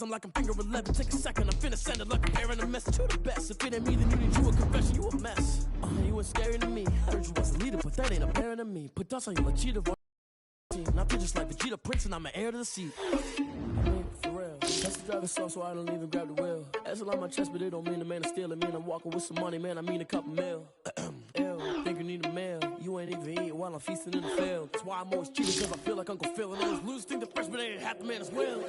I'm like I'm finger 11, take a second, I'm finna send it like a parent a message to the best. If it ain't me, then you need you a confession, you a mess. You ain't scary to me. Heard you was a leader, but that ain't apparent to me. Put dust on you like cheetah. Not just like Vegeta Prince, and I'm an heir to the seat. I mean, for real. That's the driver's slow, so I don't even grab the wheel. That's a lot on my chest, but it don't mean the man is stealing. Mean I'm walking with some money, man. I mean a couple mil. Ew, think you need a meal. You ain't even eating while I'm feasting in the field. That's why I'm always cheating, cause I feel like Uncle Phil. And always lose, think the freshman ain't half the man as well.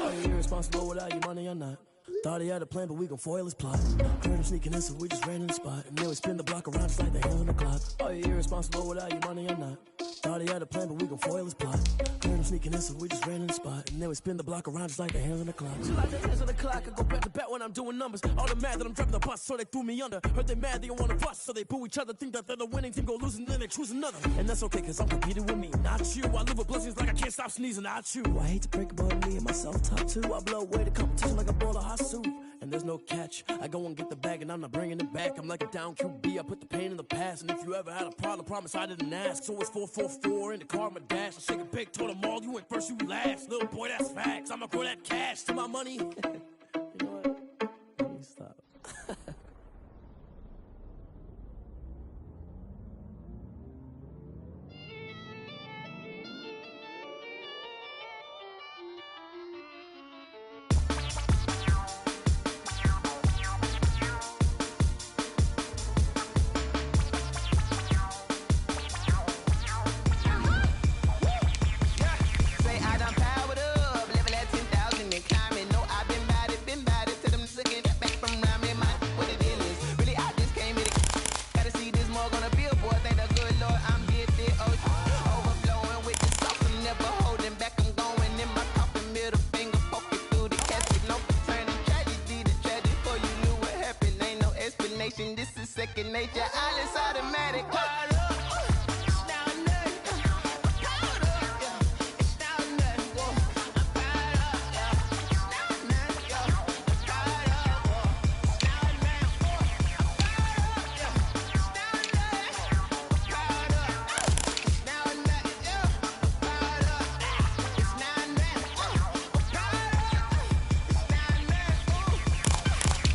Are you irresponsible without your money or not? Thought he had a plan, but we gon' foil his plot. Heard him sneaking in, so we just ran in the spot. And then we spin the block around just like the hell in the clock. Are you irresponsible without your money or not? Thought he had a plan, but we gon' foil his plot. Heard him sneaking in, so we just ran in the spot. And then we spin the block around just like the hands on the clock. Just like the hands on the clock, I go back to back when I'm doing numbers. All the mad that I'm driving the bus, so they threw me under. Heard they mad, they don't wanna bust, so they boo each other. Think that they're the winning team, go losing, then they choose another. And that's okay, cause I'm competing with me, not you. I live with blessings like I can't stop sneezing, not you. I hate to break about me and my self-talk too. I blow away the competition like a bowl of hot soup. And there's no catch. I go and get the bag and I'm not bringing it back. I'm like a down QB, I put the pain in the past. And if you ever had a problem, promise I didn't ask. So it's 444 in the car, my dash. I shake a big, told them all, you went first, you last. Little boy, that's facts. I'ma grow that cash to my money. You know what? Let me stop. This is second nature, all is automatic.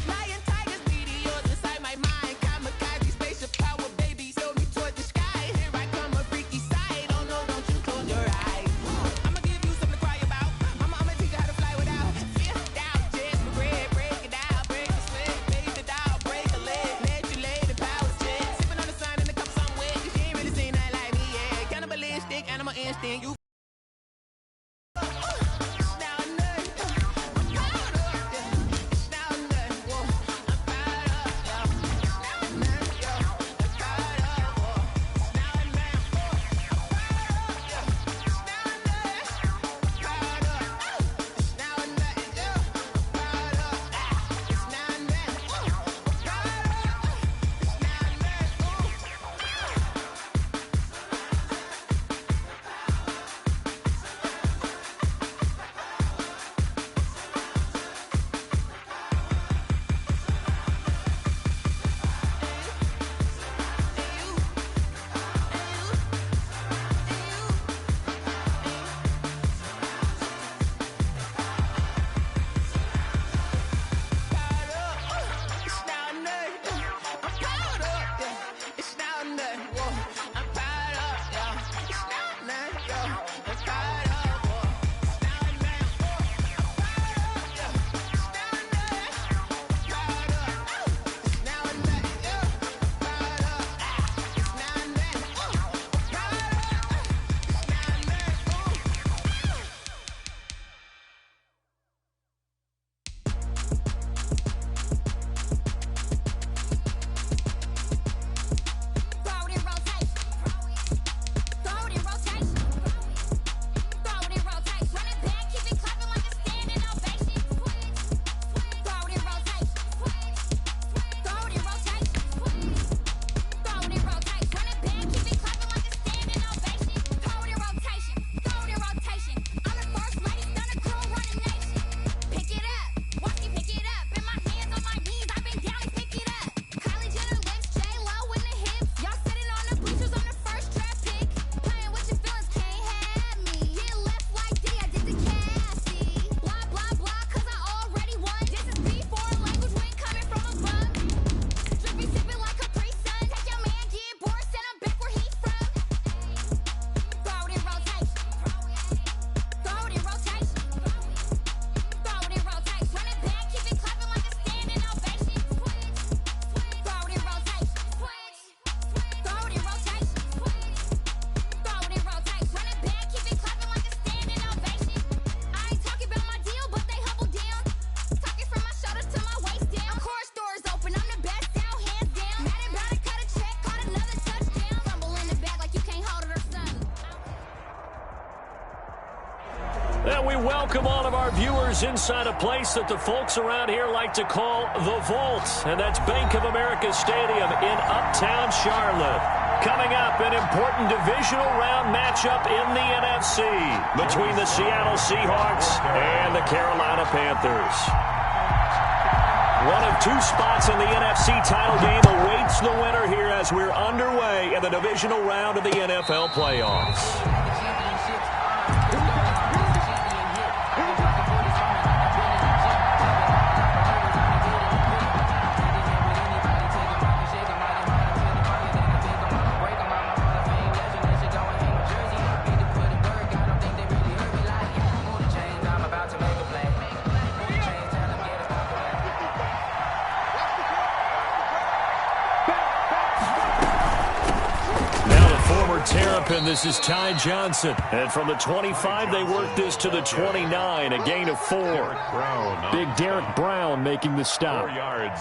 Lion, tigers, meteors inside my mind. Kamikaze, spaceship power, baby. Show me torch welcome all of our viewers inside a place that the folks around here like to call the Vault, and that's Bank of America Stadium in Uptown Charlotte. Coming up, an important divisional round matchup in the NFC between the Seattle Seahawks and the Carolina Panthers. One of two spots in the NFC title game awaits the winner here as we're underway in the divisional round of the NFL playoffs. Terrapin, this is Ty Johnson. And from the 25, they work this to the 29, a gain of 4. Big Derek Brown making the stop.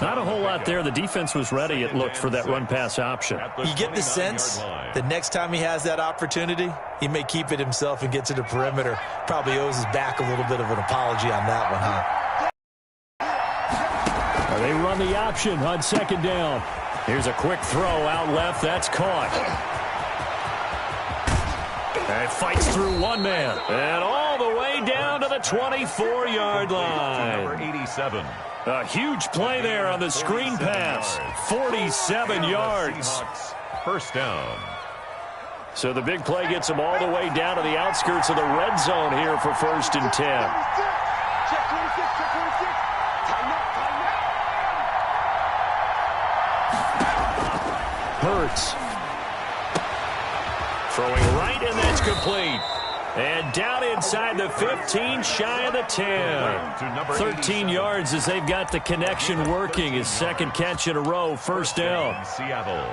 Not a whole lot there. The defense was ready, it looked, for that run-pass option. You get the sense that next time he has that opportunity, he may keep it himself and get to the perimeter. Probably owes his back a little bit of an apology on that one, huh? They run the option on second down. Here's a quick throw out left. That's caught. And fights through one man. And all the way down to the 24-yard line. Number 87. A huge play there on the screen pass. 47 yards. First down. So the big play gets them all the way down to the outskirts of the red zone here for 1st and 10. Hurts. Throwing right, and that's complete. And down inside the 15, shy of the 10. 13 yards as they've got the connection working. His second catch in a row, first down. Seattle.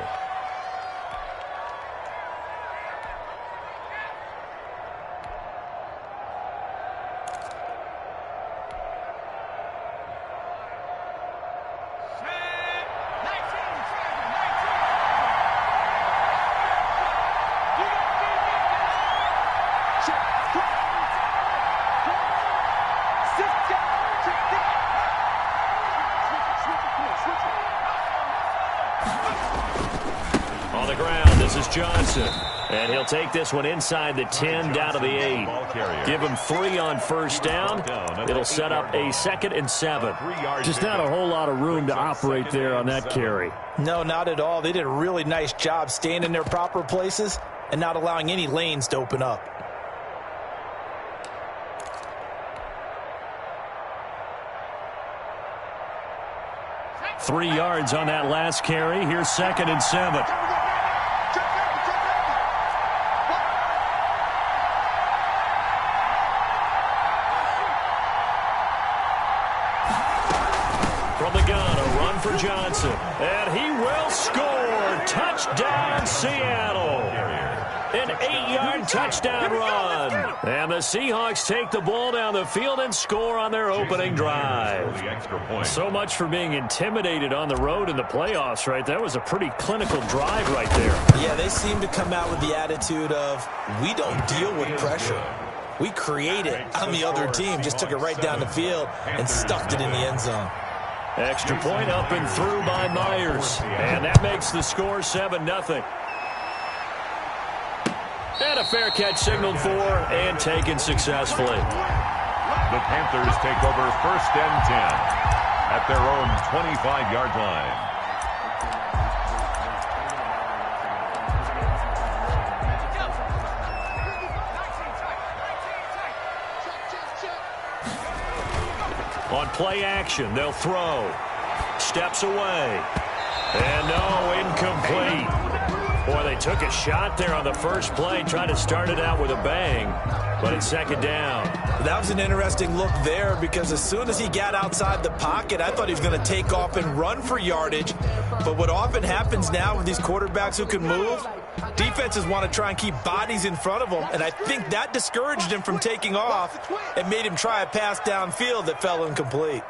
On the ground, this is Johnson. And he'll take this one inside the 10 down to the 8. Give him 3 on first down. It'll set up a 2nd and 7. Just not a whole lot of room to operate there on that carry. No, not at all. They did a really nice job staying in their proper places and not allowing any lanes to open up. Three yards on that last carry. Here's 2nd and 7. From the gun, a run for Johnson. And he will score. Touchdown, Seattle. An 8-yard touchdown run. And the Seahawks take the ball down the field and score on their opening drive. So much for being intimidated on the road in the playoffs, right? That was a pretty clinical drive right there. Yeah, they seem to come out with the attitude of, we don't deal with pressure. We create it on the other team. Just took it right down the field and stuffed it in the end zone. Extra point up and through by Myers. And that makes the score 7-0. And a fair catch signaled for and taken successfully. The Panthers take over 1st and 10 at their own 25-yard line. On play action, they'll throw. Steps away. And no, incomplete. Boy, they took a shot there on the first play, tried to start it out with a bang, but it's 2nd down. That was an interesting look there because as soon as he got outside the pocket, I thought he was going to take off and run for yardage. But what often happens now with these quarterbacks who can move, defenses want to try and keep bodies in front of them, and I think that discouraged him from taking off and made him try a pass downfield that fell incomplete.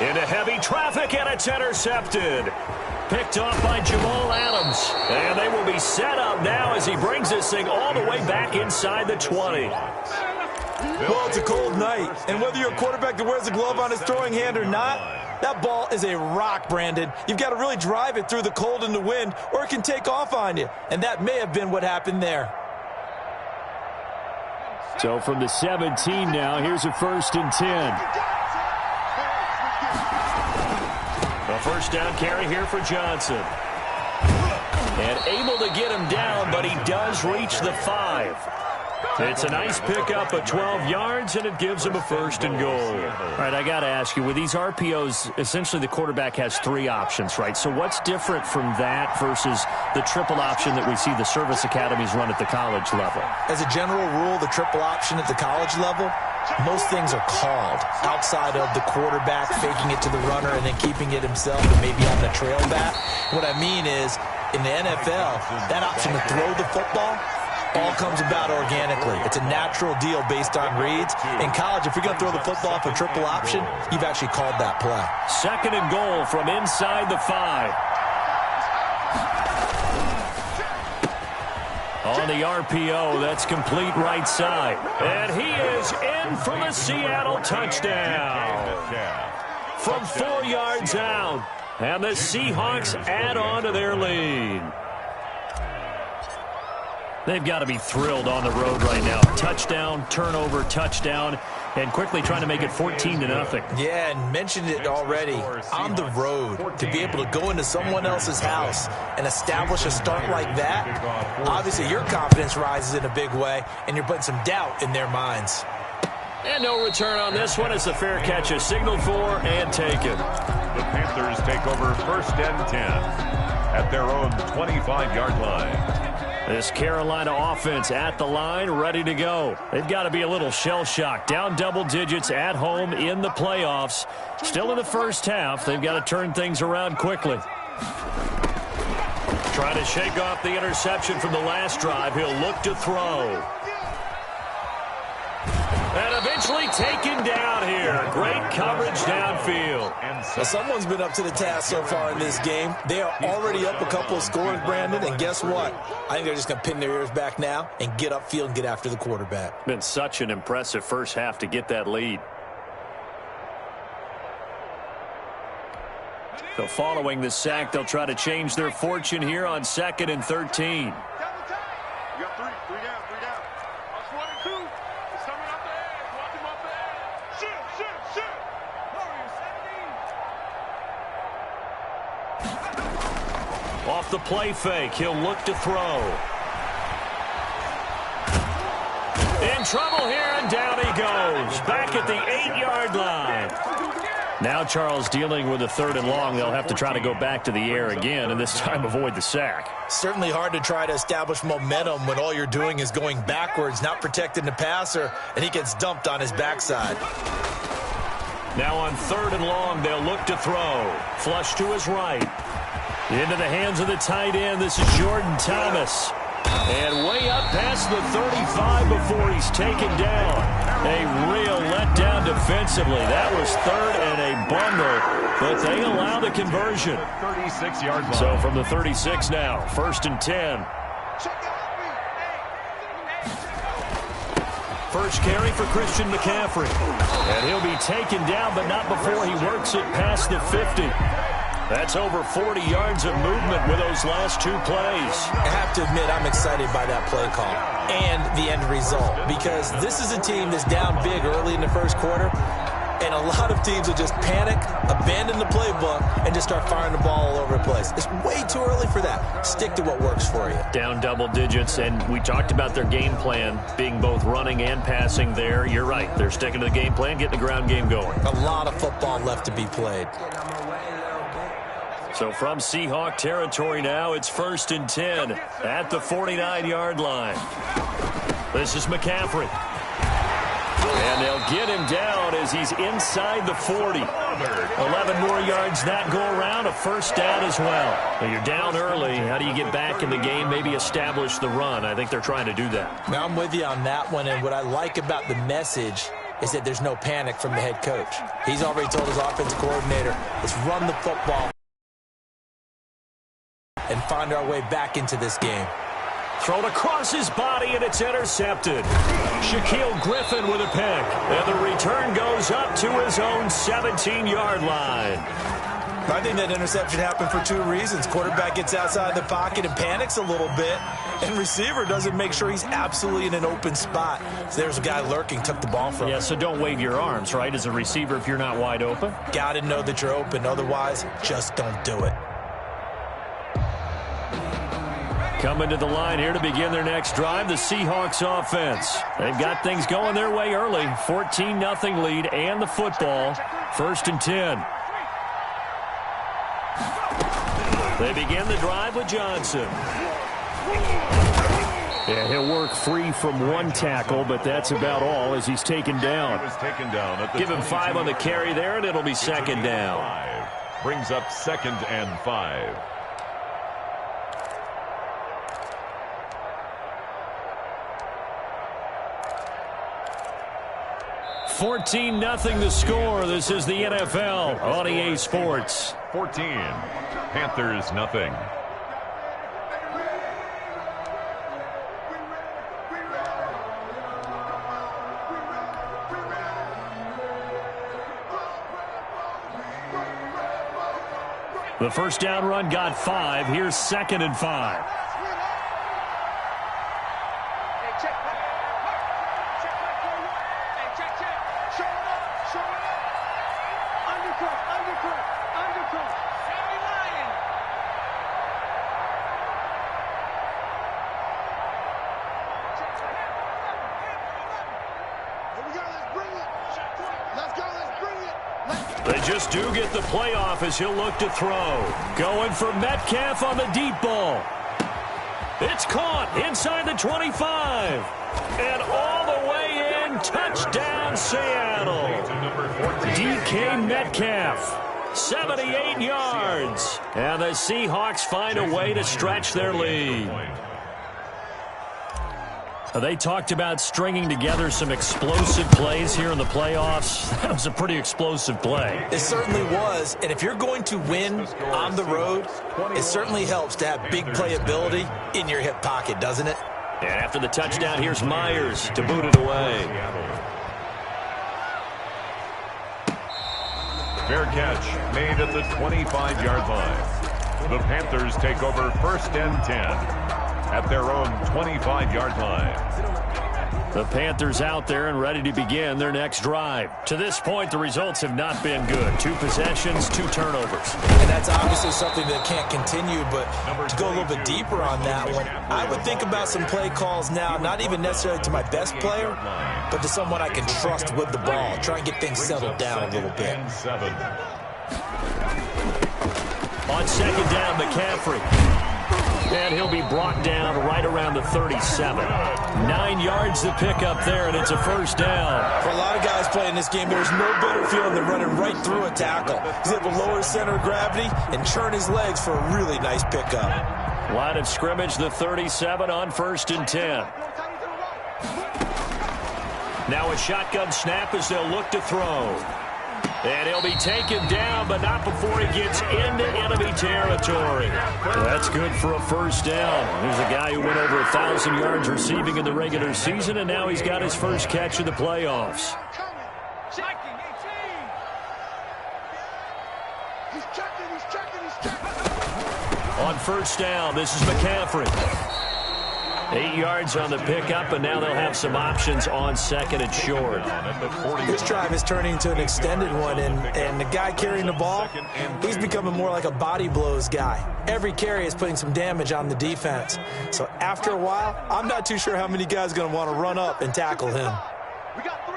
Into heavy traffic, and it's intercepted. Picked off by Jamal Adams. And they will be set up now as he brings this thing all the way back inside the 20. Well, it's a cold night, and whether you're a quarterback that wears a glove on his throwing hand or not, that ball is a rock, Brandon. You've got to really drive it through the cold and the wind, or it can take off on you. And that may have been what happened there. So from the 17 now, here's a 1st and 10. A first down carry here for Johnson. And able to get him down, but he does reach the 5. It's a nice pickup of 12 yards, and it gives him a 1st and goal. All right, I got to ask you, with these RPOs, essentially the quarterback has 3 options, right? So what's different from that versus the triple option that we see the service academies run at the college level? As a general rule, the triple option at the college level, most things are called outside of the quarterback faking it to the runner and then keeping it himself and maybe having a trail back. What I mean is, in the NFL, that option to throw the football all comes about organically. It's a natural deal based on reads. In college, if you're going to throw the football for triple option, you've actually called that play. 2nd and goal from inside the 5. On the RPO, that's complete right side. And he is in for the Seattle touchdown. From 4 yards out. And the Seahawks add on to their lead. They've got to be thrilled on the road right now. Touchdown, turnover, touchdown, and quickly trying to make it 14-0. Yeah, and mentioned it already. On the road, to be able to go into someone else's house and establish a start like that, obviously your confidence rises in a big way, and you're putting some doubt in their minds. And no return on this one as the fair catch is signaled for and taken. The Panthers take over 1st and 10 at their own 25-yard line. This Carolina offense at the line, ready to go. They've got to be a little shell-shocked. Down double digits at home in the playoffs. Still in the first half. They've got to turn things around quickly. Trying to shake off the interception from the last drive. He'll look to throw. And eventually taken down here. Great coverage downfield. Well, someone's been up to the task so far in this game. They are already up a couple of scores, Brandon, and guess what? I think they're just going to pin their ears back now and get upfield and get after the quarterback. Been such an impressive first half to get that lead. So following the sack, they'll try to change their fortune here on 2nd and 13. Off the play fake, he'll look to throw. In trouble here, and down he goes. Back at the 8-yard line. Now Charles dealing with a 3rd and long. They'll have to try to go back to the air again, and this time avoid the sack. Certainly hard to try to establish momentum when all you're doing is going backwards, not protecting the passer, and he gets dumped on his backside. Now on 3rd and long, they'll look to throw. Flush to his right. Into the hands of the tight end. This is Jordan Thomas. And way up past the 35 before he's taken down. A real letdown defensively. That was 3rd and a bundle, but they allow the conversion. 36-yard line. So from the 36 now, 1st and 10. First carry for Christian McCaffrey. And he'll be taken down, but not before he works it past the 50. That's over 40 yards of movement with those last 2 plays. I have to admit, I'm excited by that play call and the end result, because this is a team that's down big early in the first quarter, and a lot of teams will just panic, abandon the playbook, and just start firing the ball all over the place. It's way too early for that. Stick to what works for you. Down double digits, and we talked about their game plan being both running and passing there. You're right. They're sticking to the game plan, getting the ground game going. A lot of football left to be played. So from Seahawk territory now, it's 1st and 10 at the 49-yard line. This is McCaffrey. And they'll get him down as he's inside the 40. 11 more yards that go around, a first down as well. Well, you're down early. How do you get back in the game, maybe establish the run? I think they're trying to do that. Now, I'm with you on that one, and what I like about the message is that there's no panic from the head coach. He's already told his offensive coordinator, let's run the football and find our way back into this game. Thrown across his body, and it's intercepted. Shaquille Griffin with a pick. And the return goes up to his own 17-yard line. I think that interception happened for two reasons. Quarterback gets outside the pocket and panics a little bit, and receiver doesn't make sure he's absolutely in an open spot. So there's a guy lurking, took the ball from him. Yeah, so don't wave your arms, right, as a receiver if you're not wide open? Got to know that you're open. Otherwise, just don't do it. Coming to the line here to begin their next drive, the Seahawks offense. They've got things going their way early. 14-0 lead and the football. 1st and 10. They begin the drive with Johnson. Yeah, he'll work free from one tackle, but that's about all as he's taken down. Give him 5 on the carry there, and it'll be 2nd down. Brings up 2nd and 5. 14-0 the score. This is the NFL on EA Sports. 14. Panthers nothing. The first down run got 5. Here's 2nd and 5. They just do get the playoff as he'll look to throw. Going for Metcalf on the deep ball. It's caught inside the 25. And all the way in. Touchdown, Seattle. DK Metcalf, 78 yards. And the Seahawks find a way to stretch their lead. They talked about stringing together some explosive plays here in the playoffs. That was a pretty explosive play. It certainly was, and if you're going to win on the road, it certainly helps to have big playability in your hip pocket, doesn't it? And after the touchdown, here's Myers to boot it away. Fair catch made at the 25-yard line. The Panthers take over 1st and 10. At their own 25-yard line. The Panthers out there and ready to begin their next drive. To this point, the results have not been good. 2 possessions, 2 turnovers. And that's obviously something that can't continue, but to go a little bit deeper on that one, I would think about some play calls now, not even necessarily to my best player, but to someone I can trust with the ball. Try and get things settled down a little bit. On 2nd down, McCaffrey. And he'll be brought down right around the 37. 9 yards to pick up there, and it's a 1st down. For a lot of guys playing this game, there's no better feeling than running right through a tackle. He's able to lower his center of gravity and churn his legs for a really nice pickup. Line of scrimmage, the 37 on 1st and 10. Now a shotgun snap as they'll look to throw. And he'll be taken down, but not before he gets into enemy territory. That's good for a 1st down. There's a guy who went over 1,000 yards receiving in the regular season, and now he's got his first catch in the playoffs. On 1st down, this is McCaffrey. 8 yards on the pickup, and now they'll have some options on 2nd and short. This drive is turning into an extended one, and the guy carrying the ball, he's becoming more like a body blows guy. Every carry is putting some damage on the defense. So after a while, I'm not too sure how many guys are going to want to run up and tackle him. We got 3.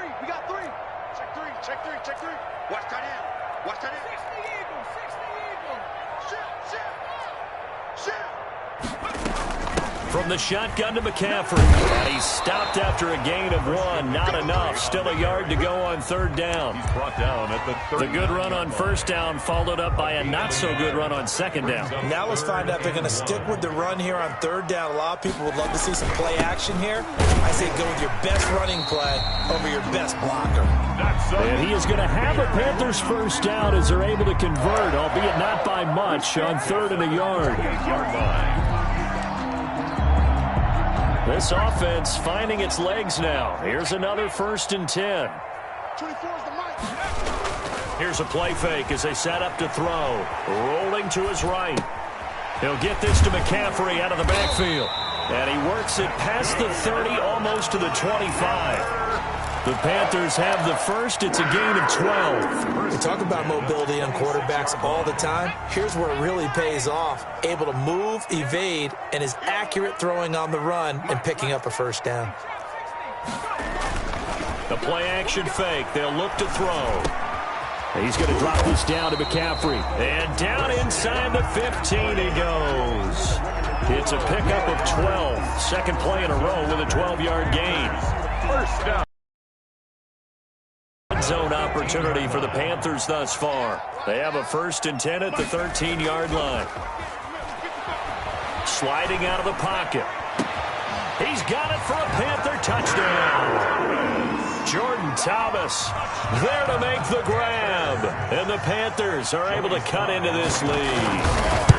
Check 3. Watch that in. 60 Eagles. Shoot. from the shotgun to McCaffrey. And he's stopped after a gain of 1. Not enough. Still a yard to go on 3rd down. He's brought down at the 30. The good run on 1st down followed up by a not-so-good run on 2nd down. Now let's find out if they're going to stick with the run here on 3rd down. A lot of people would love to see some play action here. I say go with your best running play over your best blocker. And he is going to have a Panthers 1st down as they're able to convert, albeit not by much, on 3rd and a yard. This offense finding its legs now. Here's another 1st and 10. Here's a play fake as they set up to throw. Rolling to his right. He'll get this to McCaffrey out of the backfield. And he works it past the 30, almost to the 25. The Panthers have the 1st. It's a gain of 12. We talk about mobility on quarterbacks all the time. Here's where it really pays off. Able to move, evade, and is accurate throwing on the run and picking up a 1st down. The play-action fake. They'll look to throw. He's going to drop this down to McCaffrey. And down inside the 15 he goes. It's a pickup of 12. Second play in a row with a 12-yard gain. 1st down. Zone opportunity for the Panthers thus far. They have a 1st and 10 at the 13-yard line. Sliding out of the pocket. He's got it for a Panther touchdown. Jordan Thomas there to make the grab. And the Panthers are able to cut into this lead.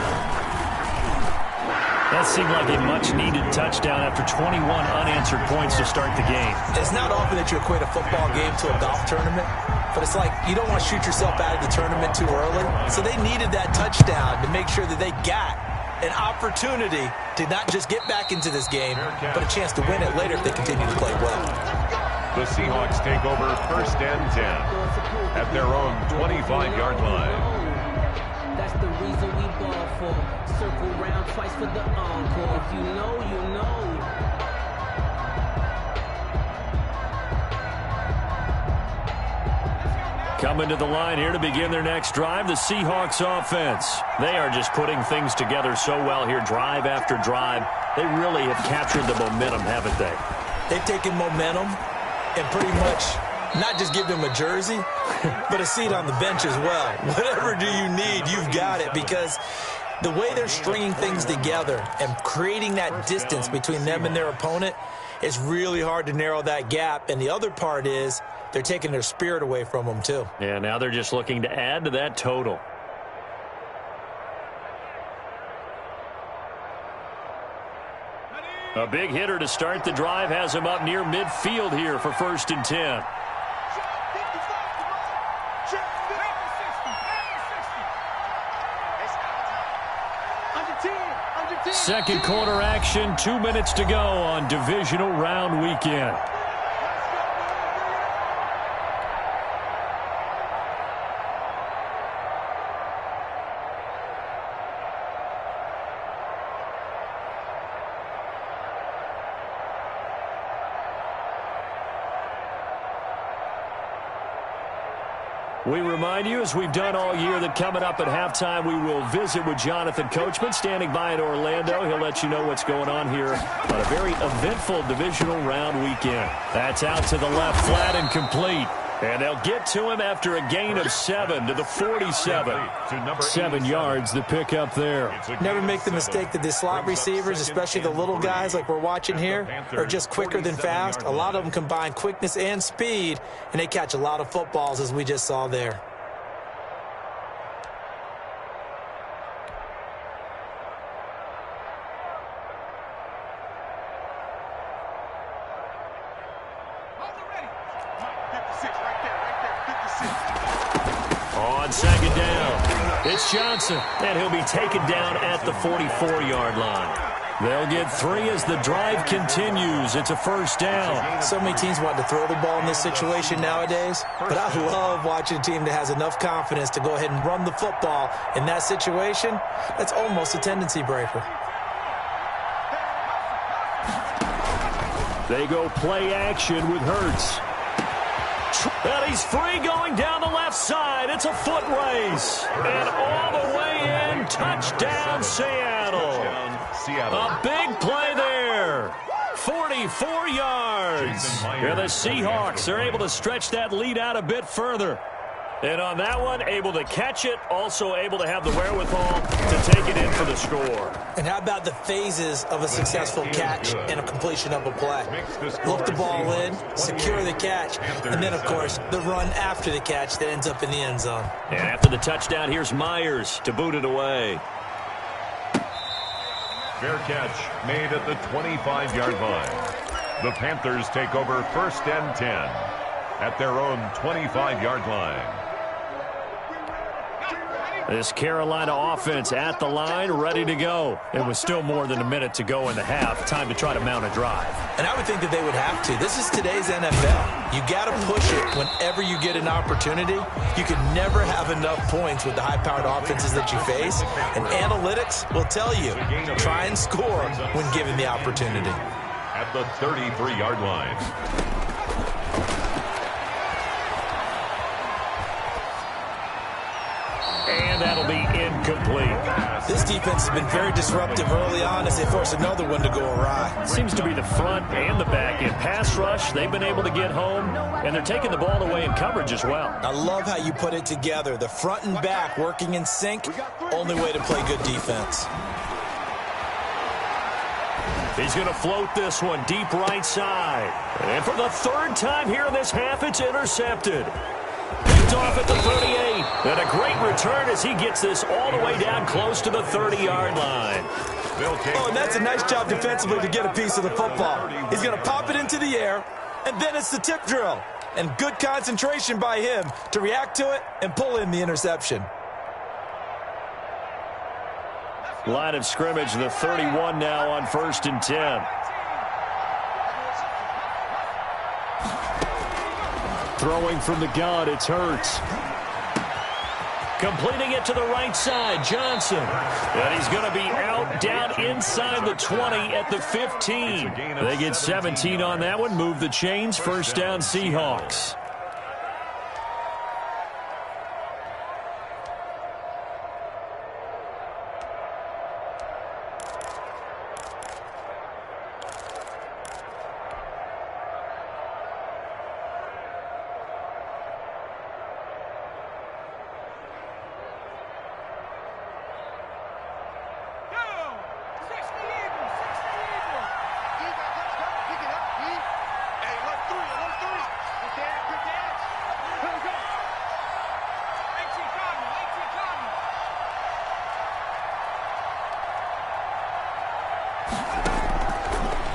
That seemed like a much-needed touchdown after 21 unanswered points to start the game. It's not often that you equate a football game to a golf tournament, but it's like you don't want to shoot yourself out of the tournament too early. So they needed that touchdown to make sure that they got an opportunity to not just get back into this game, but a chance to win it later if they continue to play well. The Seahawks take over 1st and 10 at their own 25-yard line. That's the reason we ball for. Circle round twice for the encore. If you know, you know. Coming to the line here to begin their next drive, the Seahawks offense. They are just putting things together so well here, drive after drive. They really have captured the momentum, haven't they? They've taken momentum and pretty much not just give them a jersey, but a seat on the bench as well. Whatever do you need, you've got it, because the way they're stringing things together and creating that distance between them and their opponent, it's really hard to narrow that gap. And the other part is they're taking their spirit away from them, too. Yeah, now they're just looking to add to that total. A big hitter to start the drive has him up near midfield here for 1st and 10. Second quarter action, 2 minutes to go on divisional round weekend. We remind you, as we've done all year, that coming up at halftime, we will visit with Jonathan Coachman, standing by in Orlando. He'll let you know what's going on here on a very eventful divisional round weekend. That's out to the left, flat and complete. And they'll get to him after a gain of 7 to the 47. 7 yards the pick up there. Never make the mistake that the slot receivers, especially the little guys like we're watching here, are just quicker than fast. A lot of them combine quickness and speed, and they catch a lot of footballs, as we just saw there. On second down, it's Johnson, and he'll be taken down at the 44-yard line. They'll get 3 as the drive continues. It's a 1st down. So many teams want to throw the ball in this situation nowadays, but I love watching a team that has enough confidence to go ahead and run the football in that situation. That's almost a tendency breaker. They go play action with Hurts. And he's free going down the left side. It's a foot race. And all the way in, touchdown Seattle. A big play there there. 44 yards. Here the Seahawks are able to stretch that lead out a bit further. And on that one, able to catch it, also able to have the wherewithal to take it in for the score. And how about the phases of a successful catch and a completion of a play? Look the ball in, secure the catch, and then, of course, the run after the catch that ends up in the end zone. And after the touchdown, here's Myers to boot it away. Fair catch made at the 25-yard line. The Panthers take over 1st and 10 at their own 25-yard line. This Carolina offense at the line, ready to go. It was still more than a minute to go in the half. Time to try to mount a drive. And I would think that they would have to. This is today's NFL. You got to push it whenever you get an opportunity. You can never have enough points with the high-powered offenses that you face. And analytics will tell you, try and score when given the opportunity. At the 33-yard line. And that'll be incomplete. This defense has been very disruptive early on as they force another one to go awry. Seems to be the front and the back. In pass rush, they've been able to get home, and they're taking the ball away in coverage as well. I love how you put it together. The front and back working in sync, only way to play good defense. He's going to float this one deep right side. And for the third time here in this half, it's intercepted. Picked off at the 38. And a great return as he gets this all the way down close to the 30-yard line. Oh, and that's a nice job defensively to get a piece of the football. He's going to pop it into the air, and then it's the tip drill. And good concentration by him to react to it and pull in the interception. Line of scrimmage, the 31 now on 1st and 10. Throwing from the gun, it's Hurts. Completing it to the right side, Johnson. And he's going to be out, down inside the 20 at the 15. They get 17 on that one, move the chains, 1st down Seahawks.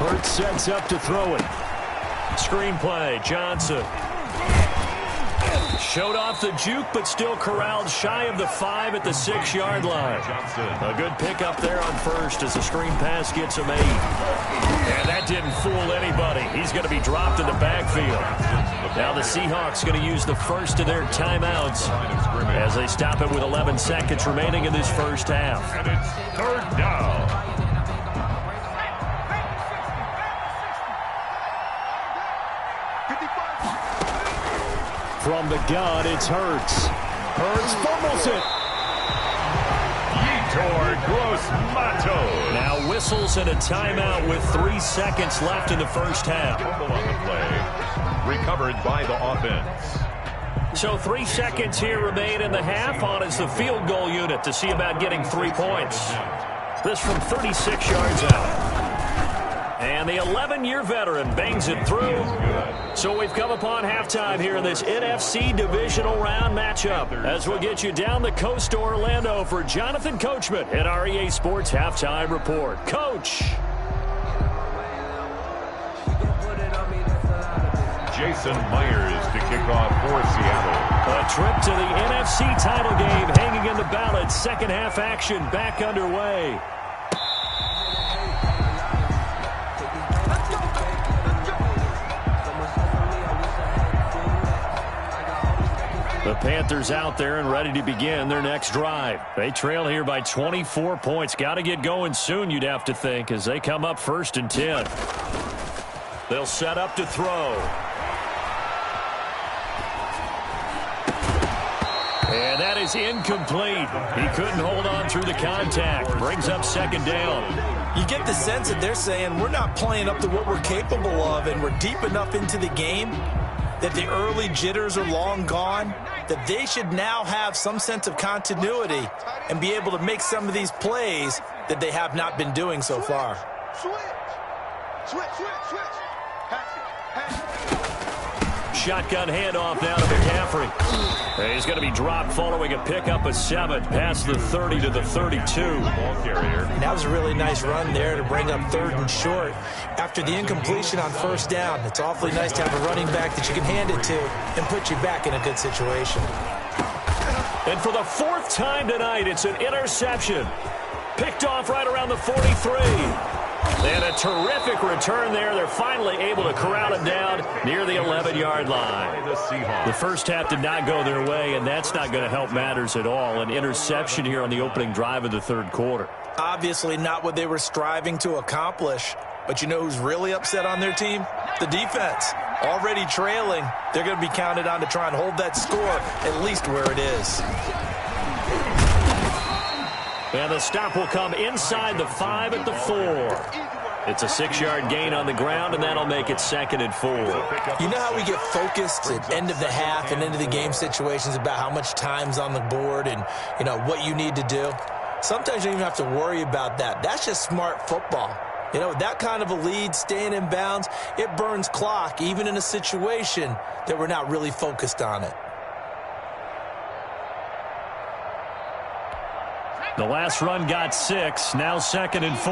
Hurts sets up to throw it. Screenplay, Johnson. Showed off the juke, but still corralled shy of the 5 at the 6-yard line. A good pickup there on 1st as the screen pass gets him 8. And that didn't fool anybody. He's going to be dropped in the backfield. Now the Seahawks going to use the first of their timeouts as they stop it with 11 seconds remaining in this first half. And it's 3rd down. From the gun, it's Hurts. Hurts fumbles it. Yetur Gross-Matos. Now whistles and a timeout with 3 seconds left in the first half. Fumble on the play. Recovered by the offense. So 3 seconds here remain in the half on as the field goal unit to see about getting 3 points. This from 36 yards out. And the 11-year veteran bangs it through. So we've come upon halftime here in this NFC divisional round matchup as we'll get you down the coast to Orlando for Jonathan Coachman at our EA Sports Halftime Report. Coach. Jason Myers to kick off for Seattle. A trip to the NFC title game hanging in the balance. Second half action back underway. The Panthers out there and ready to begin their next drive. They trail here by 24 points. Got to get going soon, you'd have to think, as they come up 1st and 10. They'll set up to throw. And that is incomplete. He couldn't hold on through the contact. Brings up 2nd down. You get the sense that they're saying we're not playing up to what we're capable of, and we're deep enough into the game that the early jitters are long gone, that they should now have some sense of continuity and be able to make some of these plays that they have not been doing so far. Shotgun handoff now to McCaffrey. He's going to be dropped following a pickup of 7 past the 30 to the 32. Ball carrier. And that was a really nice run there to bring up 3rd and short. After the incompletion on 1st down, it's awfully nice to have a running back that you can hand it to and put you back in a good situation. And for the 4th time tonight, it's an interception. Picked off right around the 43. And a terrific return there. They're finally able to corral him down near the 11-yard line. The first half did not go their way, and that's not going to help matters at all. An interception here on the opening drive of the 3rd quarter. Obviously not what they were striving to accomplish. But you know who's really upset on their team? The defense. Already trailing. They're going to be counted on to try and hold that score at least where it is. And the stop will come inside the 5 at the 4. It's a 6-yard gain on the ground, and that'll make it 2nd and 4. You know how we get focused at end of the half and end of the game situations about how much time's on the board and, you know, what you need to do? Sometimes you don't even have to worry about that. That's just smart football. You know, with that kind of a lead, staying in bounds, it burns clock, even in a situation that we're not really focused on it. The last run got 6, now 2nd and 4.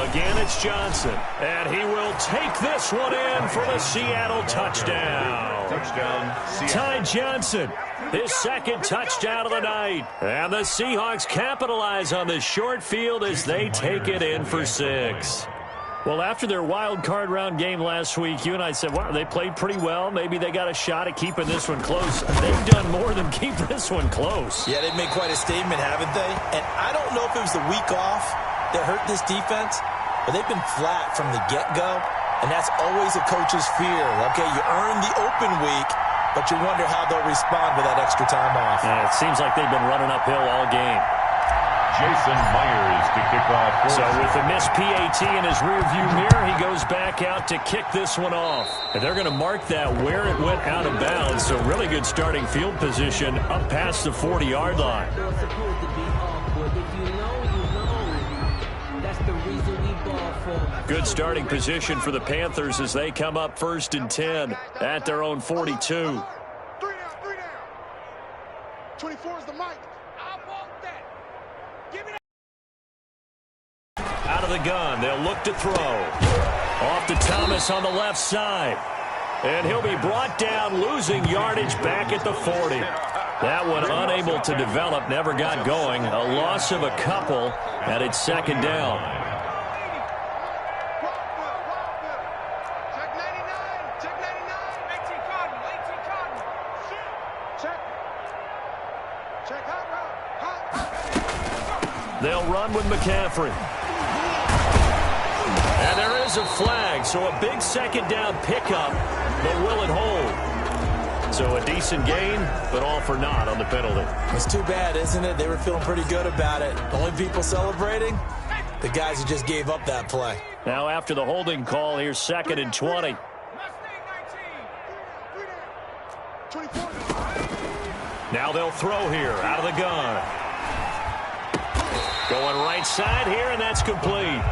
Again, it's Johnson, and he will take this one in for the Seattle touchdown. Ty Johnson, his 2nd touchdown of the night. And the Seahawks capitalize on this short field as they take it in for 6. Well, after their wild card round game last week, you and I said, wow, they played pretty well. Maybe they got a shot at keeping this one close. They've done more than keep this one close. Yeah, they've made quite a statement, haven't they? And I don't know if it was the week off that hurt this defense, but they've been flat from the get-go, and that's always a coach's fear. Okay, you earn the open week, but you wonder how they'll respond with that extra time off. Yeah, it seems like they've been running uphill all game. Jason Myers to kick off. So with the missed PAT in his rearview mirror, he goes back out to kick this one off. And they're going to mark that where it went out of bounds. So really good starting field position up past the 40-yard line. Good starting position for the Panthers as they come up 1st and 10 at their own 42. 3 down. 24 is the mic. Out of the gun, they'll look to throw. Off to Thomas on the left side. And he'll be brought down, losing yardage back at the 40. That one unable to develop, never got going. A loss of a couple, and it's 2nd down. Check 99. Check 99. 18 Cardinal. 18 Cardinal. Check hot route. They'll run with McCaffrey. And there is a flag, so a big 2nd down pickup, but will it hold? So a decent gain, but all for naught on the penalty. It's too bad, isn't it? They were feeling pretty good about it. The only people celebrating, the guys who just gave up that play. Now after the holding call, here's 2nd and 20. Now they'll throw here, out of the gun. Going right side here, and that's complete.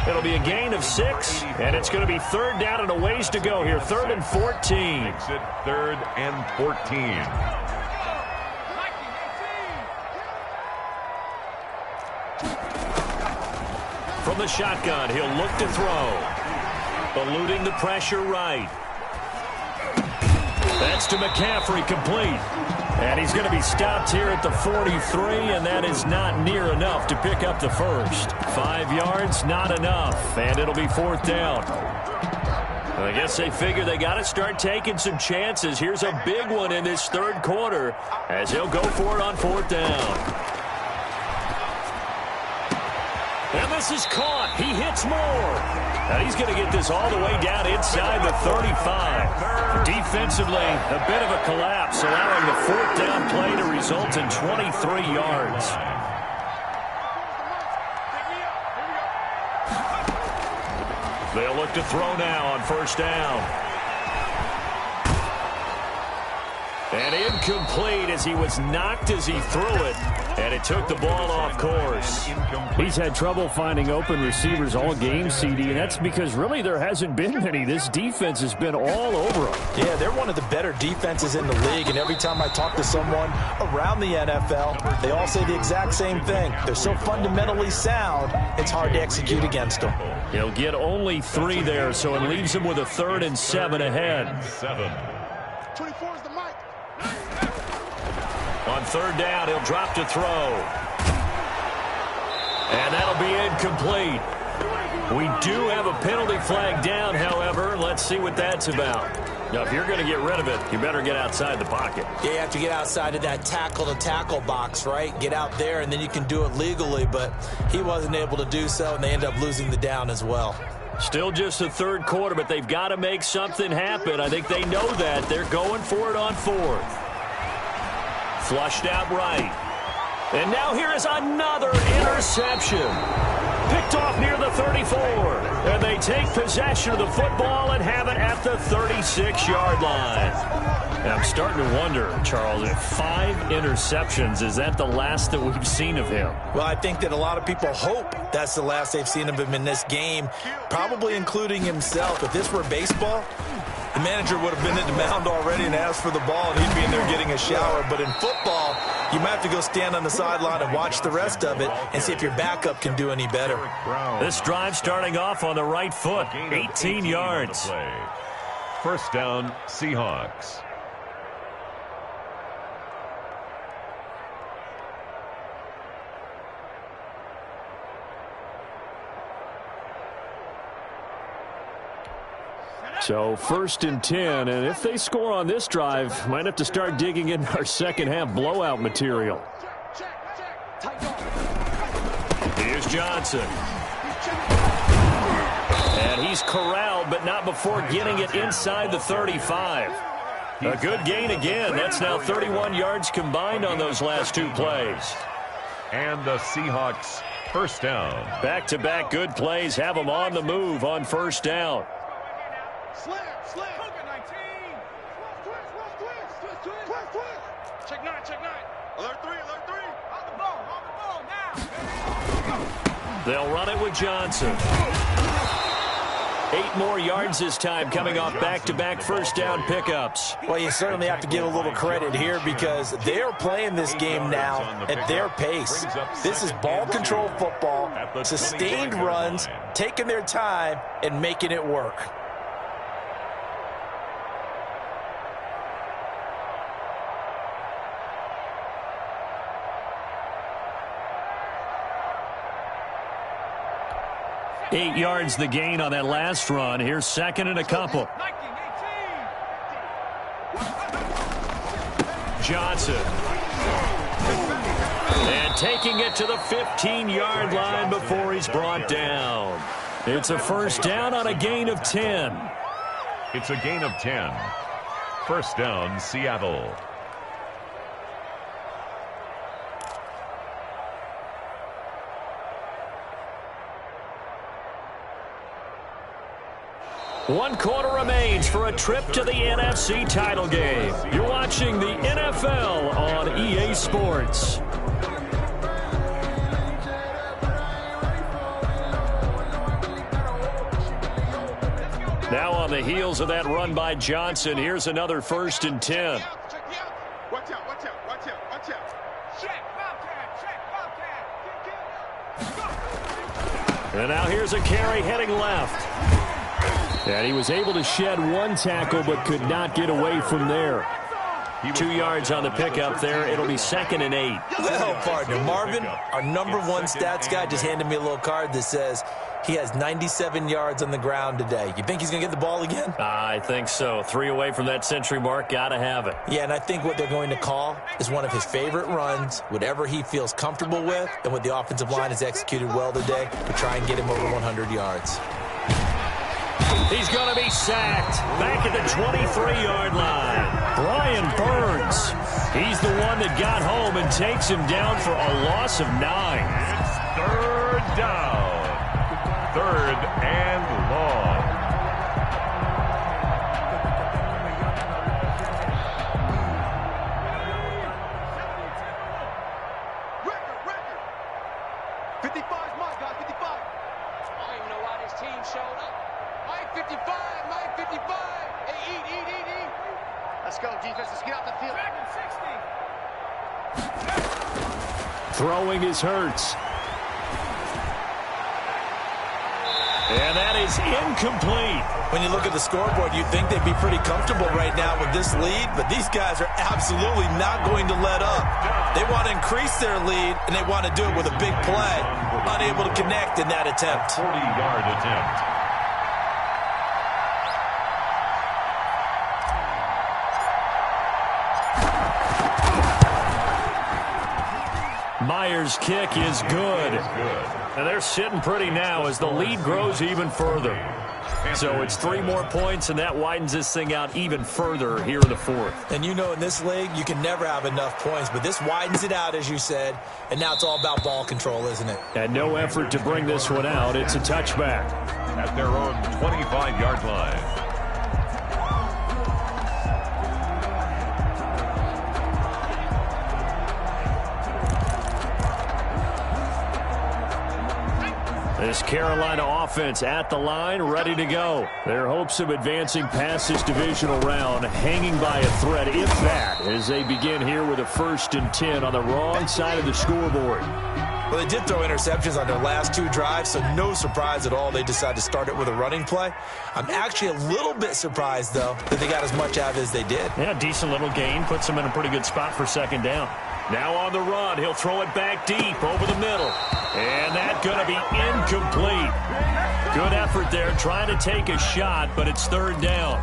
It'll be a gain of 6, and it's going to be 3rd down and a ways to go here. 3rd and 14. Makes it 3rd and 14. From the shotgun, he'll look to throw. Eluding the pressure right. That's to McCaffrey, complete. And he's going to be stopped here at the 43, and that is not near enough to pick up the first. 5 yards, not enough, and it'll be 4th down. I guess they figure they got to start taking some chances. Here's a big one in this 3rd quarter as he'll go for it on 4th down. And this is caught. He hits more. And he's going to get this all the way down inside the 35. Defensively, a bit of a collapse, allowing the fourth down play to result in 23 yards. They'll look to throw now on first down. And incomplete as he was knocked as he threw it. And it took the ball off course. He's had trouble finding open receivers all game, CD, and that's because really there hasn't been many. This defense has been all over them. Yeah, they're one of the better defenses in the league, and every time I talk to someone around the NFL, they all say the exact same thing. They're so fundamentally sound, it's hard to execute against them. He'll get only 3 there, so it leaves him with a 3rd and 7 ahead. 24 is the mic. On third down, he'll drop to throw. And that'll be incomplete. We do have a penalty flag down, however. Let's see what that's about. Now, if you're going to get rid of it, you better get outside the pocket. Yeah, you have to get outside of that tackle-to-tackle box, right? Get out there, and then you can do it legally, but he wasn't able to do so, and they end up losing the down as well. Still just the third quarter, but they've got to make something happen. I think they know that. They're going for it on fourth. Flushed out right. And now here is another interception. Picked off near the 34. And they take possession of the football and have it at the 36-yard line. And I'm starting to wonder, Charles, if 5 interceptions, is that the last that we've seen of him? Well, I think that a lot of people hope that's the last they've seen of him in this game, probably including himself. If this were baseball, the manager would have been at the mound already and asked for the ball, and he'd be in there getting a shower. But in football, you might have to go stand on the sideline and watch the rest of it and see if your backup can do any better. This drive starting off on the right foot, 18 yards. First down, Seahawks. So 1st and 10, and if they score on this drive, might have to start digging in our second half blowout material. Here's Johnson. And he's corralled, but not before getting it inside the 35. A good gain again. That's now 31 yards combined on those last 2 plays. And the Seahawks first down. Back-to-back good plays have them on the move on first down. Slam. Check 9. Alert 3. On the ball now. They'll run it with Johnson. 8 more yards this time coming off back-to-back first down pickups. Well, you certainly have to give a little credit here because they're playing this game now at their pace. This is ball control football, sustained runs, taking their time and making it work. Eight yards the gain on that last run. Here's second and a couple. Johnson. And taking it to the 15-yard line before he's brought down. It's a first down on a gain of 10. It's a gain of 10. First down, Seattle. One quarter remains for a trip to the NFC title game. You're watching the NFL on EA Sports. Now on the heels of that run by Johnson, here's another 1st and 10. Watch out. And now here's a carry heading left. And he was able to shed 1 tackle but could not get away from there. 2 yards on the pickup there. It'll be 2nd and 8. Well, partner, Marvin, our number one stats guy, just handed me a little card that says he has 97 yards on the ground today. You think he's going to get the ball again? I think so. 3 away from that century mark. Got to have it. Yeah, and I think what they're going to call is one of his favorite runs, whatever he feels comfortable with, and what the offensive line has executed well today to try and get him over 100 yards. He's going to be sacked back at the 23-yard line. Brian Burns, he's the one that got home and takes him down for a loss of 9. It's 3rd down. 3rd and long. Record. 55 is mine, guys. 55. I don't even know why this team showed up. Mike 55. Hey, eat. Let's go, defense. Let's get out the field. 60. Throwing is Hurts. And that is incomplete. When you look at the scoreboard, you'd think they'd be pretty comfortable right now with this lead, but these guys are absolutely not going to let up. They want to increase their lead, and they want to do it with a big play. Unable to connect in that attempt. 40-yard attempt. Myers' kick is good. And they're sitting pretty now as the lead grows even further. So it's 3 more points, and that widens this thing out even further here in the 4th. And you know in this league, you can never have enough points, but this widens it out, as you said, and now it's all about ball control, isn't it? And no effort to bring this one out. It's a touchback. At their own 25-yard line. This Carolina offense at the line, ready to go. Their hopes of advancing past this divisional round hanging by a thread, if that, as they begin here with a 1st and 10 on the wrong side of the scoreboard. Well, they did throw interceptions on their last 2 drives, so no surprise at all they decided to start it with a running play. I'm actually a little bit surprised, though, that they got as much out of it as they did. Yeah, decent little gain. Puts them in a pretty good spot for 2nd down. Now on the run, he'll throw it back deep over the middle. And that's going to be incomplete. Good effort there, trying to take a shot, but it's 3rd down.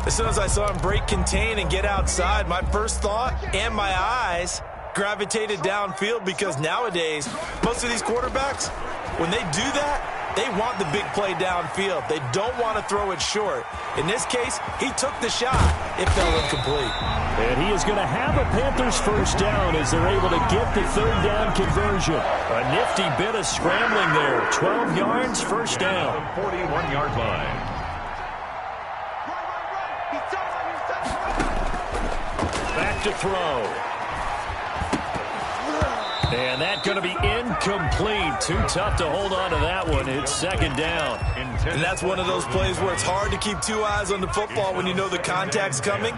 As soon as I saw him break contain and get outside, my first thought and my eyes gravitated downfield, because nowadays, most of these quarterbacks, when they do that, they want the big play downfield. They don't want to throw it short. In this case, he took the shot. It fell incomplete. And he is going to have a Panthers 1st down as they're able to get the 3rd down conversion. A nifty bit of scrambling there. 12 yards, 1st down. 41-yard line. Back to throw. And that's going to be incomplete. Too tough to hold on to that one. It's 2nd down. And that's one of those plays where it's hard to keep 2 eyes on the football when you know the contact's coming,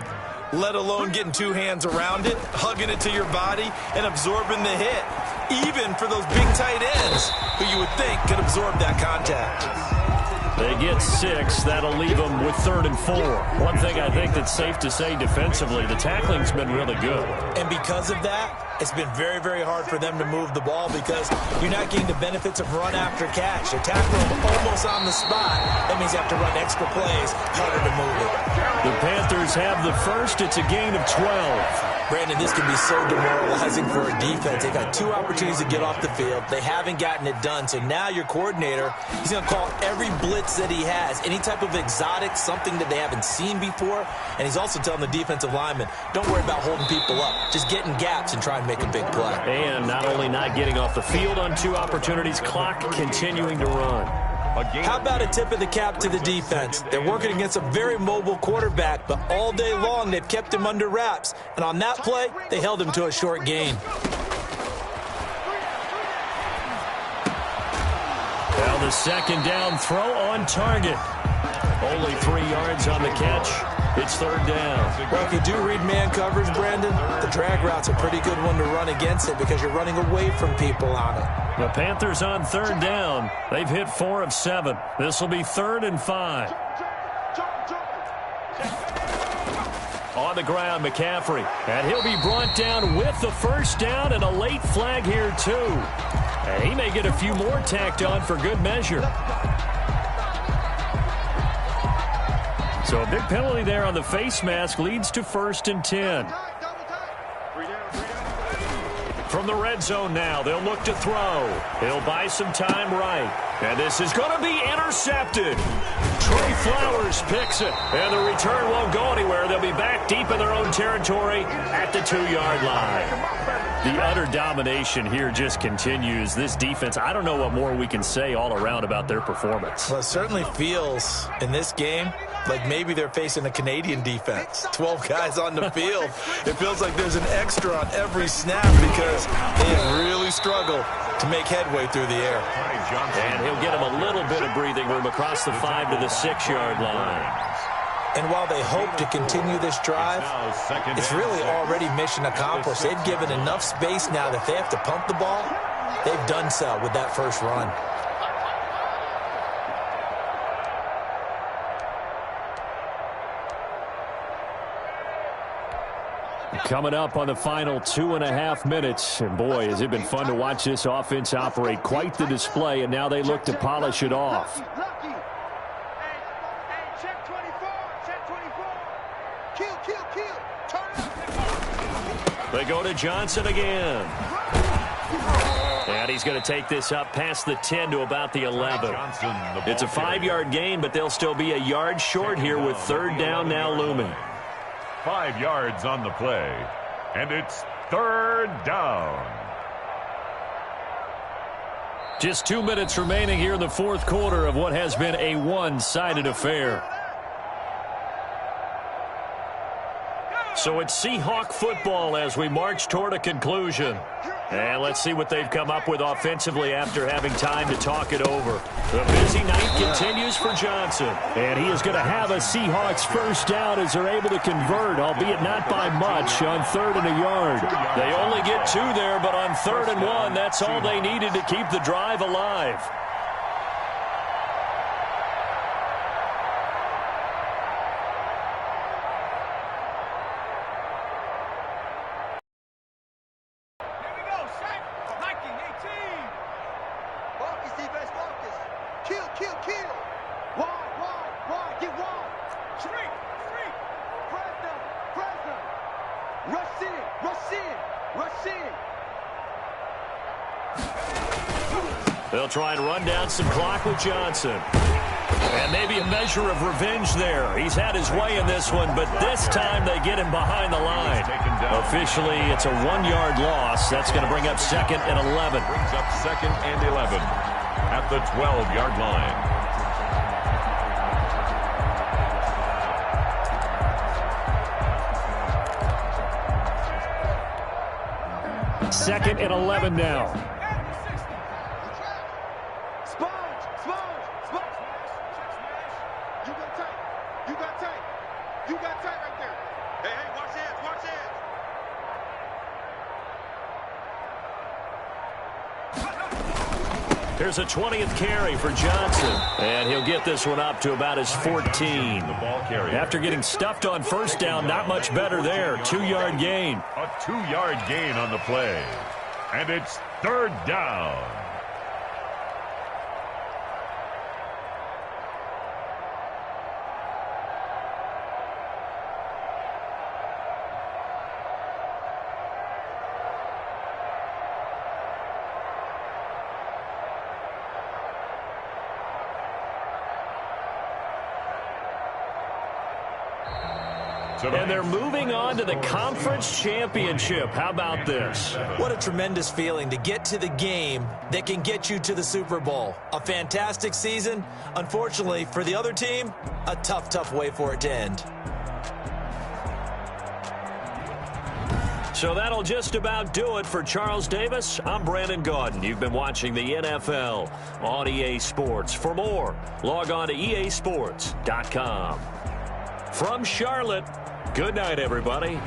let alone getting 2 hands around it, hugging it to your body, and absorbing the hit, even for those big tight ends who you would think could absorb that contact. They get 6. That'll leave them with 3rd and 4. One thing I think that's safe to say defensively, the tackling's been really good. And because of that, it's been very, very hard for them to move the ball, because you're not getting the benefits of run after catch. They tackle them almost on the spot. That means you have to run extra plays, harder to move it. The Panthers have the 1st. It's a gain of 12. Brandon, this can be so demoralizing for a defense. They got 2 opportunities to get off the field. They haven't gotten it done. So now your coordinator, he's going to call every blitz that he has, any type of exotic, something that they haven't seen before. And he's also telling the defensive linemen, don't worry about holding people up. Just get in gaps and try and make a big play. And not only not getting off the field on 2 opportunities, clock continuing to run. How about a tip of the cap to the defense? They're working against a very mobile quarterback, but all day long they've kept him under wraps. And on that play, they held him to a short gain. Now the 2nd down throw on target. Only 3 yards on the catch. It's 3rd down. Well, if you do read man coverage, Brandon, the drag route's a pretty good one to run against it because you're running away from people on it. The Panthers on 3rd down. They've hit 4 of 7. This will be 3rd and 5. On the ground, McCaffrey. And he'll be brought down with the first down and a late flag here, too. And he may get a few more tacked on for good measure. So a big penalty there on the face mask leads to 1st and 10. From the red zone now, they'll look to throw. He'll buy some time right. And this is going to be intercepted. Trey Flowers picks it. And the return won't go anywhere. They'll be back deep in their own territory at the 2-yard line. The utter domination here just continues. This defense, I don't know what more we can say all around about their performance. Well, it certainly feels in this game like maybe they're facing a Canadian defense. 12 guys on the field. It feels like there's an extra on every snap because they have really struggled to make headway through the air. And he'll get him a little bit of breathing room across the 5 to the 6-yard line. And while they hope to continue this drive, it's really already mission accomplished. They've given enough space now that they have to pump the ball. They've done so with that first run. Coming up on the final 2.5 minutes. And boy, has it been fun to watch this offense operate. Quite the display, and now they look to polish it off. They go to Johnson again. And he's going to take this up past the 10 to about the 11. It's a 5-yard gain, but they'll still be a yard short here with 3rd down now looming. 5 yards on the play, and it's 3rd down. Just 2 minutes remaining here in the 4th quarter of what has been a one-sided affair. So it's Seahawk football as we march toward a conclusion. And let's see what they've come up with offensively after having time to talk it over. The busy night continues for Johnson. And he is going to have a Seahawks first down as they're able to convert, albeit not by much, on 3rd and a yard. They only get 2 there, but on 3rd and 1, that's all they needed to keep the drive alive. They'll try and run down some clock with Johnson. And maybe a measure of revenge there. He's had his way in this one, but this time they get him behind the line. Officially, it's a 1-yard loss. That's going to bring up 2nd and 11. Brings up 2nd and 11 at the 12-yard line. 2nd and 11 now. Here's a 20th carry for Johnson. And he'll get this one up to about his 14. After getting stuffed on first down, not much better there. 2-yard gain. A 2-yard gain on the play. And it's 3rd down. And they're moving on to the conference championship. How about this? What a tremendous feeling to get to the game that can get you to the Super Bowl. A fantastic season. Unfortunately, for the other team, a tough, tough way for it to end. So that'll just about do it for Charles Davis. I'm Brandon Gaudin. You've been watching the NFL on EA Sports. For more, log on to easports.com. From Charlotte, good night, everybody.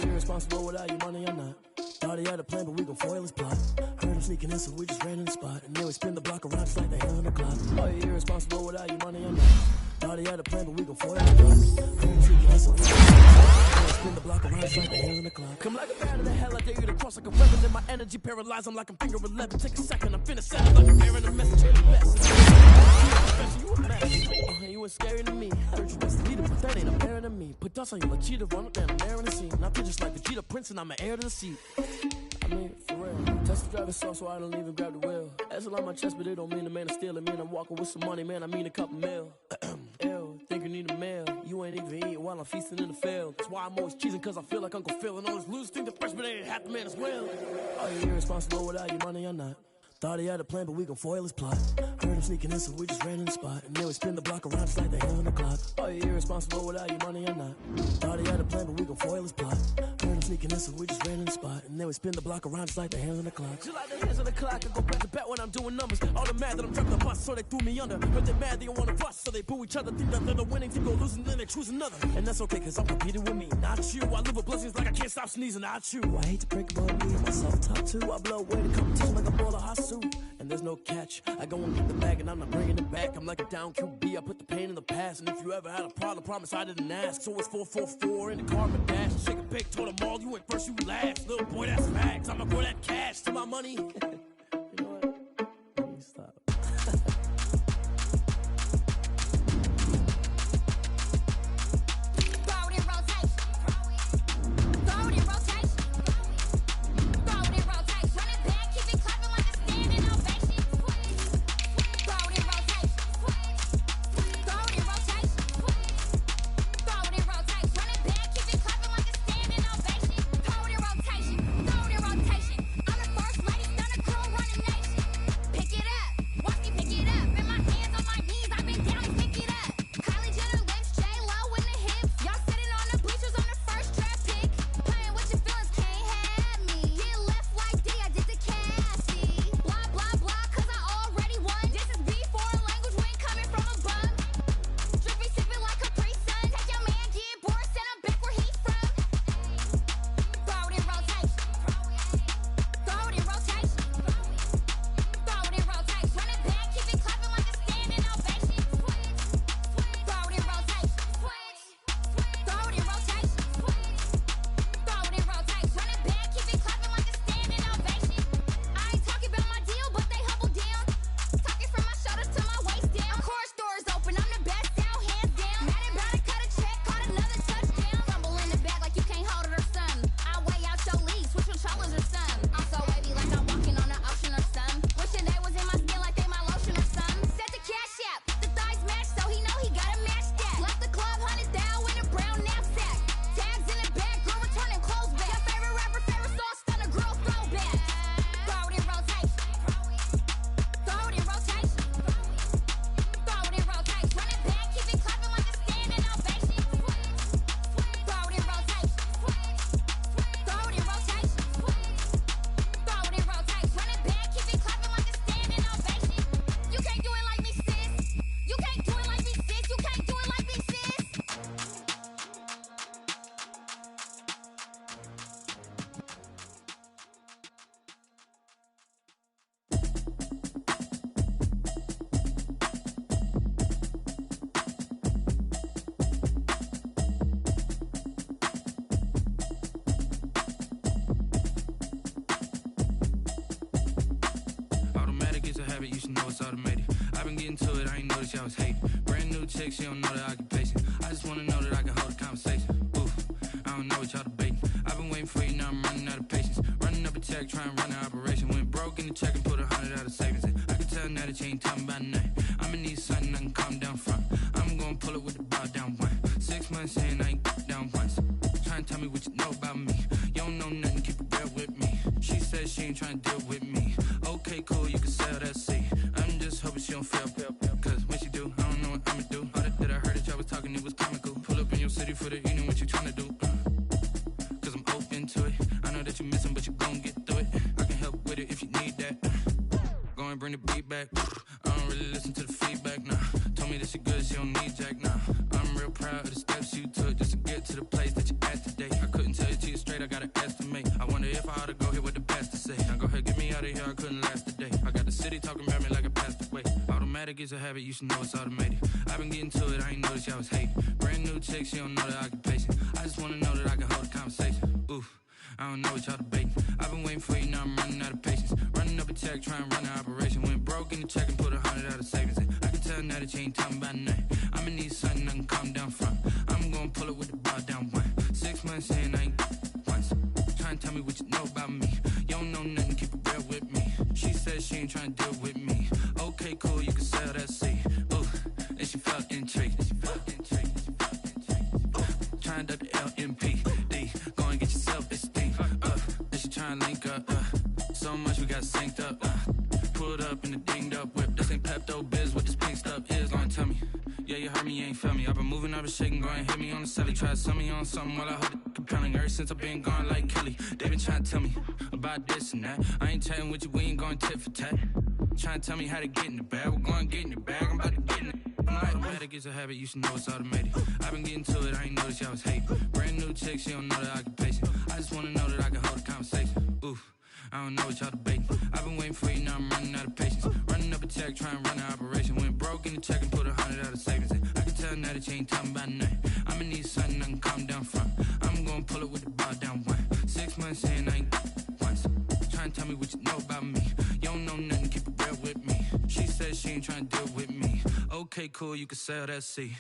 Irresponsible without your money or not. Thought he had a plan, but we gon' foil his plot. Heard him sneaking in, so we just ran in the spot. And then we spin the block around just like the hell on the clock. Oh, you're irresponsible without your money or not. Thought he had a plan, but we gon' foil his plot. Heard him sneaking in, so we just ran in the spot. Spin the block around just like the hell on the clock. Come like a bat in the hell, I dare you to cross like a weapon. Then my energy paralyzed, I'm like I'm finger 11. Take a second, I'm finna send it like I'm airing a message. You're the best. You a mess. You ain't scary to me. Heard you was the leader, but that ain't apparent to me. Put dust on you like cheetah, run up down there in the scene. I feel just like the Vegeta Prince, and I'm an heir to the seat. I mean, for real. Test the driver's soft, so I don't even grab the wheel. That's a lot on my chest, but it don't mean the man is stealing. Man, I'm walking with some money, man. I mean a couple mil. Ew, think you need a meal. You ain't even eating while I'm feasting in the field. That's why I'm always cheesing, cause I feel like Uncle Phil. And all this loose think the freshman ain't half the man as well. Are you irresponsible without your money or not? Thought he had a plan, but we gon' foil his plot. Heard him sneaking in, so we just ran in the spot. And then we spin the block around just like the hell on the clock. Are you irresponsible without your money or not? Thought he had a plan, but we gon' foil his plot. Heard him sneaking in, so we just ran in the spot. And then we spin the block around just like the hands on the clock. Just like the hands on the clock, I go back to back when I'm doing numbers. All the mad that I'm driving the bus, so they threw me under. Heard they mad, they don't wanna bust, so they boo each other. Think that they're the winning team, go losing, then they choose another. And that's okay, cause I'm competing with me, not you. I live with blessings like I can't stop sneezing, not you. I hate to break about me, myself top two. I blow away the competition like a ball of hot soup. And there's no catch. I go and get the bag and I'm not bringing it back. I'm like a down QB. I put the pain in the past. And if you ever had a problem, promise I didn't ask. So it's 444 in the car and dash. Shake a big, told them all you went first, you last. Little boy, that's facts. I'ma grow that cash to my money. You know what? Let me stop. been getting to it, I ain't noticed y'all was hating. Brand new chick, she don't know the occupation. I just wanna know that I can hold a conversation. Ooh, I don't know what y'all debating. I've been waiting for you, now I'm running out of patience. Running up a check, trying to run an operation. Went broke in the check and put 100 out of savings in. I can tell now that you ain't talking about nothing. I'ma need something I can calm down front. I'm gonna pull it with the bow down one. 6 months in, I ain't down once. Trying to tell me what you know about me. You don't know nothing, keep it real with me. She said she ain't trying to deal with me. Okay, cool, you can sell that seat. I'm just hoping she don't fail. Cause when she do, I don't know what I'ma do. All that I heard that y'all was talking, it was comical. Pull up in your city for the evening, what you trying to do? Cause I'm open to it. I know that you're missing, but you gon' get through it. I can help with it if you need that. Go and bring the beat back. I don't really listen to the feedback, nah. Told me that she good, she don't need Jack, nah. I'm real proud of the steps you took just to get to the place that you at today. I couldn't tell you to you straight, I gotta estimate. I wonder if I ought to go here with the pastor say. Now go ahead, get me out of here, I couldn't last a day. I got the city talking about me like a passed away. Automatic is a habit, you should know it's automated. I've been getting to it, I ain't noticed y'all was hating. Brand new chick, she don't know the occupation. I just wanna know that I can hold a conversation. Oof, I don't know what y'all debating. I've been waiting for you, now I'm running out of patience. Running up a check, trying to run an operation. Went broke in the check and put 100 out of savings in. I can tell now that you ain't talking about nothing. I'ma need something I can calm down front. I'm gonna pull it with the bow down one. 6 months in, I ain't once. Trying to tell me what you know about me. You don't know nothing, keep it real with me. She said she ain't trying to deal with me. Okay, cool, you can sell that seat. Ooh, and she felt intrigued. Trying to the LMPD. Go and get your self-esteem. And she trying to link up. So much we got synced up. Pulled up in the dinged up whip. This ain't Pepto-Biz, what this pink stuff is. Gonna tell me. Yeah, you heard me, you ain't felt me. I've been moving, I've been shaking, go and hit me on the celly. Try to sell me on something while I hold it compelling. Ever since I've been gone like Kelly, they been trying to tell me about this and that. I ain't chatting with you, we ain't going tit for tat. Trying to tell me how to get in the bag. We're going to get in the bag, I'm about to get in it. I'm like, automatic is a habit, you should know it's automated. I've been getting to it, I ain't noticed y'all was hating. Brand new chick, she don't know the occupation. I just wanna know that I can hold a conversation. Oof, I don't know what y'all debating. I've been waiting for you, now I'm running out of patience. Running up a check, trying to run an operation. Went broke in the check and put 100 out of savings in. I can tell now that you ain't talking about nothing. I'ma need something I can calm down front. I'm gonna pull it with the bow down one. 6 months in, I ain't once. Trying to tell me what you know about me. You don't know nothing, keep it real with me. She said she ain't trying to deal with me. Okay, cool, you can sell that seat.